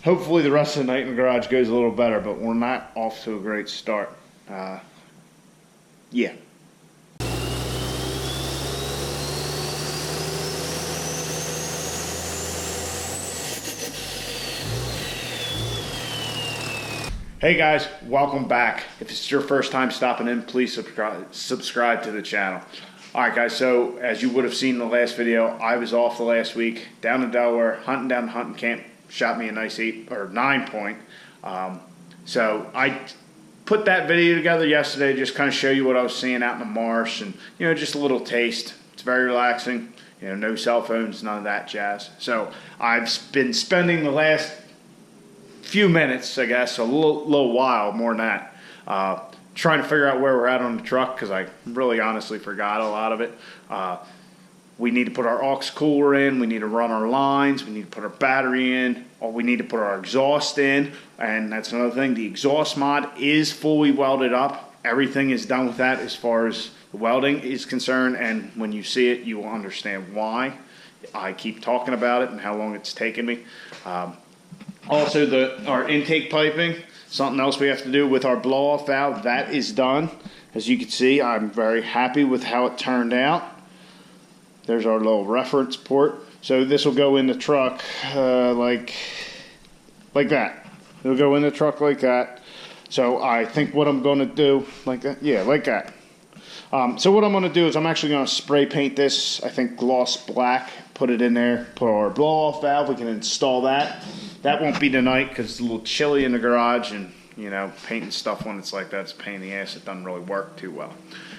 hopefully the rest of the night in the garage goes a little better, but we're not off to a great start. Yeah. Hey guys, welcome back. If it's your first time stopping in, please subscribe to the channel. Alright guys, so as you would have seen in the last video, I was off the last week, down in Delaware, hunting down the hunting camp, shot me a nice 9 point. So I put that video together yesterday, just kind of show you what I was seeing out in the marsh, and just a little taste. It's very relaxing, no cell phones, none of that jazz. So I've been spending the last few minutes, I guess, a little while, more than that, trying to figure out where we're at on the truck, because I really honestly forgot a lot of it. We need to put our aux cooler in, we need to run our lines, we need to put our battery in, or we need to put our exhaust in, and that's another thing. The exhaust mod is fully welded up. Everything is done with that as far as the welding is concerned, and when you see it, you will understand why I keep talking about it and how long it's taken me. Also, our intake piping, something else we have to do with our blow-off valve, that is done. As you can see, I'm very happy with how it turned out. There's our little reference port. So this will go in the truck like that. It'll go in the truck like that. So I think what I'm going to do, like that, yeah, like that. So what I'm going to do is I'm actually going to spray paint this, I think gloss black, put it in there, put our blow-off valve, we can install that. That won't be tonight because it's a little chilly in the garage, and painting stuff when it's like that, it's a pain in the ass. It doesn't really work too well.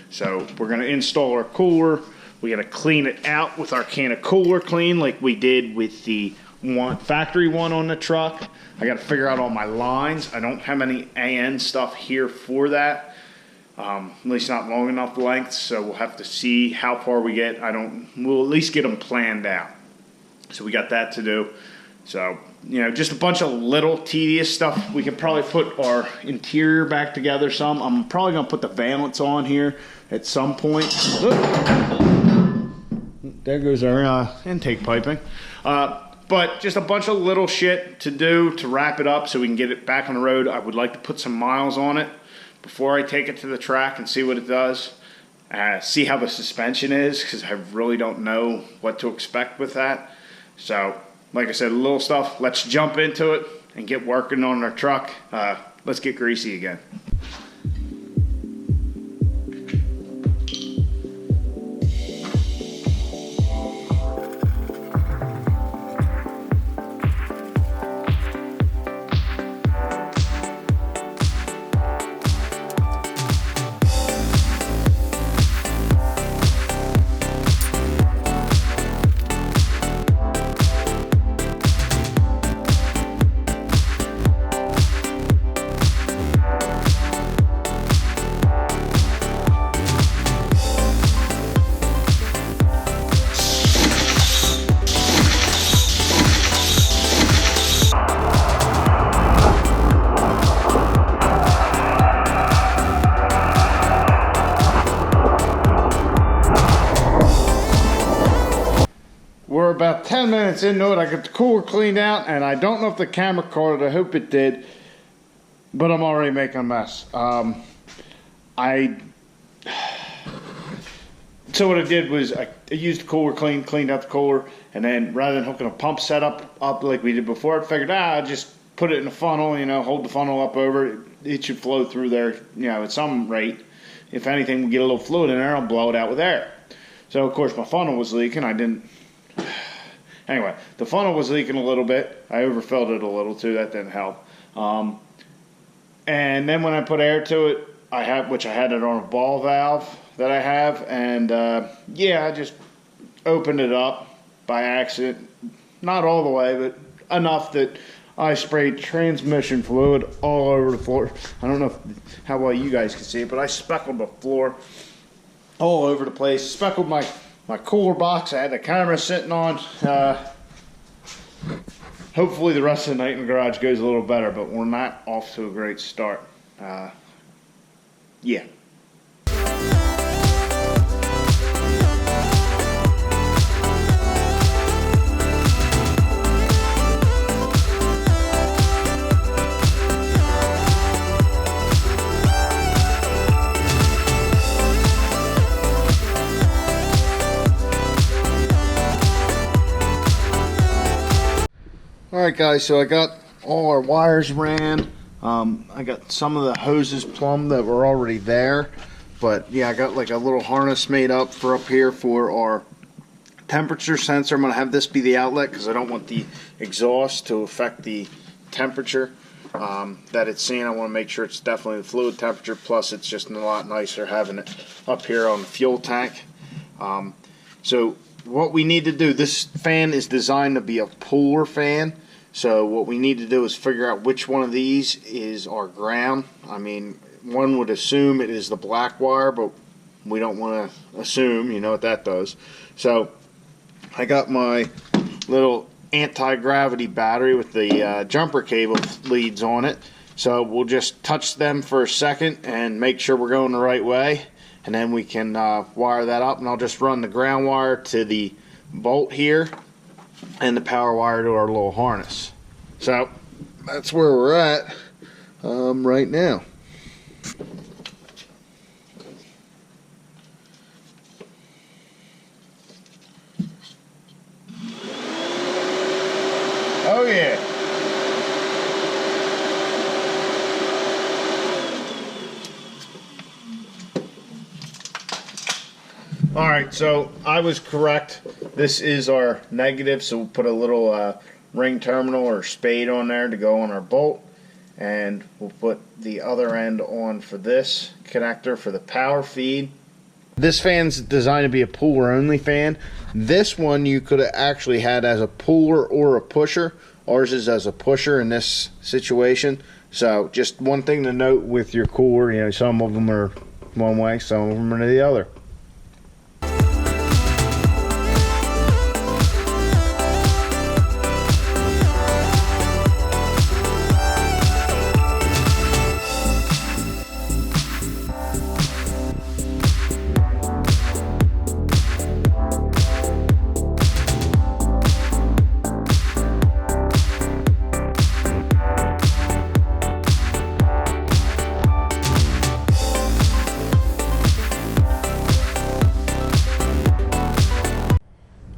So we're going to install our cooler. We got to clean it out with our can of cooler clean like we did with the factory one on the truck. I got to figure out all my lines. I don't have any AN stuff here for that. At least not long enough length, so we'll have to see how far we get. We'll at least get them planned out. So we got that to do. So, just a bunch of little tedious stuff. We could probably put our interior back together some. I'm probably going to put the valance on here at some point. There goes our intake piping. But just a bunch of little shit to do to wrap it up so we can get it back on the road. I would like to put some miles on it before I take it to the track and see what it does. See how the suspension is, because I really don't know what to expect with that. So, like I said, little stuff. Let's jump into it and get working on our truck. Let's get greasy again. We're about 10 minutes into it. I got the cooler cleaned out, and I don't know if the camera caught it. I hope it did, but I'm already making a mess. So what I did was I used the cooler cleaned out the cooler, and then rather than hooking a pump setup up like we did before, I figured, I'll just put it in a funnel, hold the funnel up over it. It should flow through there, at some rate. If anything, we get a little fluid in there, I'll blow it out with air. So, of course, my funnel was leaking. Anyway, the funnel was leaking a little bit. I overfilled it a little too. That didn't help. And then when I put air to it, I had it on a ball valve that I have, and I just opened it up by accident. Not all the way, but enough that I sprayed transmission fluid all over the floor. I don't know how well you guys can see it, but I speckled the floor all over the place. Speckled my cooler box I had the camera sitting on. Hopefully the rest of the night in the garage goes a little better, but we're not off to a great start. Yeah. Alright guys, so I got all our wires ran. I got some of the hoses plumbed that were already there. But yeah, I got like a little harness made up for up here for our temperature sensor. I'm going to have this be the outlet because I don't want the exhaust to affect the temperature that it's seeing. I want to make sure it's definitely the fluid temperature, plus it's just a lot nicer having it up here on the fuel tank. So what we need to do, this fan is designed to be a puller fan, so what we need to do is figure out which one of these is our ground. I mean, one would assume it is the black wire, but we don't want to assume, you know what that does. So I got my little anti-gravity battery with the jumper cable leads on it, so we'll just touch them for a second and make sure we're going the right way, and then we can wire that up. And I'll just run the ground wire to the bolt here and the power wire to our little harness. So that's where we're at right now. Oh yeah. Alright, so I was correct. This is our negative, so we'll put a little ring terminal or spade on there to go on our bolt, and we'll put the other end on for this connector for the power feed. This fan's designed to be a puller only fan. This one you could have actually had as a puller or a pusher. Ours is as a pusher in this situation. So just one thing to note with your cooler, you know, some of them are one way, some of them are the other.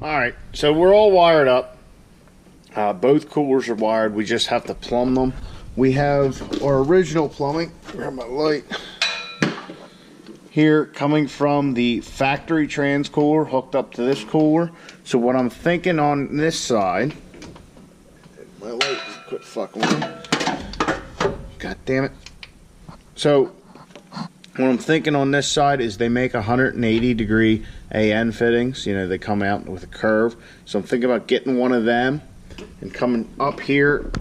Alright, so we're all wired up. Both coolers are wired. We just have to plumb them. We have our original plumbing. Grab my light. Here, coming from the factory trans cooler, hooked up to this cooler. So what I'm thinking on this side, my light quit fucking with me. God damn it. So what I'm thinking on this side is they make 180-degree AN fittings. You know, they come out with a curve. So I'm thinking about getting one of them and coming up here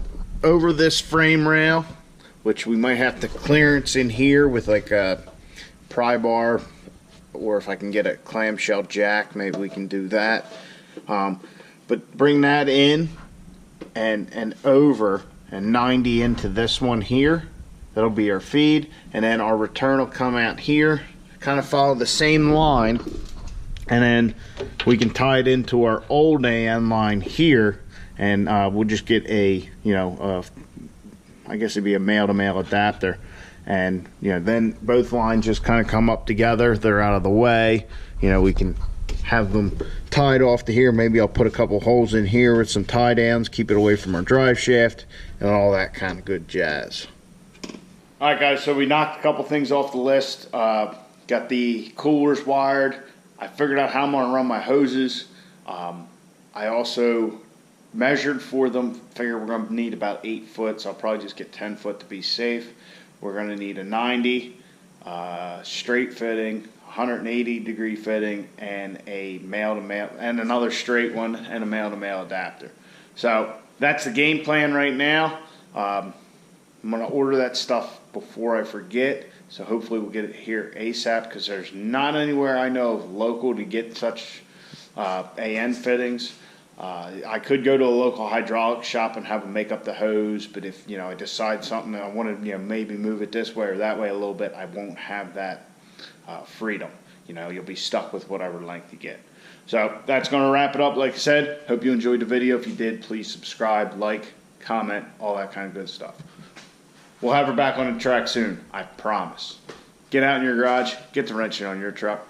over this frame rail, which we might have to clearance in here with like a pry bar, or if I can get a clamshell jack, maybe we can do that. But bring that in and over and 90 into this one here. That'll be our feed, and then our return will come out here, kind of follow the same line, and then we can tie it into our old AN line here, and we'll just get a, you know, I guess it'd be a male-to-male adapter, and you know, then both lines just kind of come up together. They're out of the way. You know, we can have them tied off to here. Maybe I'll put a couple holes in here with some tie downs, keep it away from our drive shaft, and all that kind of good jazz. Alright guys, so we knocked a couple things off the list. Got the coolers wired. I figured out how I'm going to run my hoses. I also measured for them. Figure we're going to need about 8 foot, so I'll probably just get 10 foot to be safe. We're going to need a 90 straight fitting, 180-degree fitting, and a male-to-male, and another straight one, and a male-to-male adapter. So that's the game plan right now. I'm going to order that stuff before I forget, so hopefully we'll get it here ASAP, because there's not anywhere I know of local to get such AN fittings. I could go to a local hydraulic shop and have them make up the hose, but if, you know, I decide something and I want to, you know, maybe move it this way or that way a little bit, I won't have that freedom. You know, you'll be stuck with whatever length you get. So that's going to wrap it up. Like I said, hope you enjoyed the video. If you did, please subscribe, like, comment, all that kind of good stuff. We'll have her back on the track soon, I promise. Get out in your garage, get the wrenching on your truck.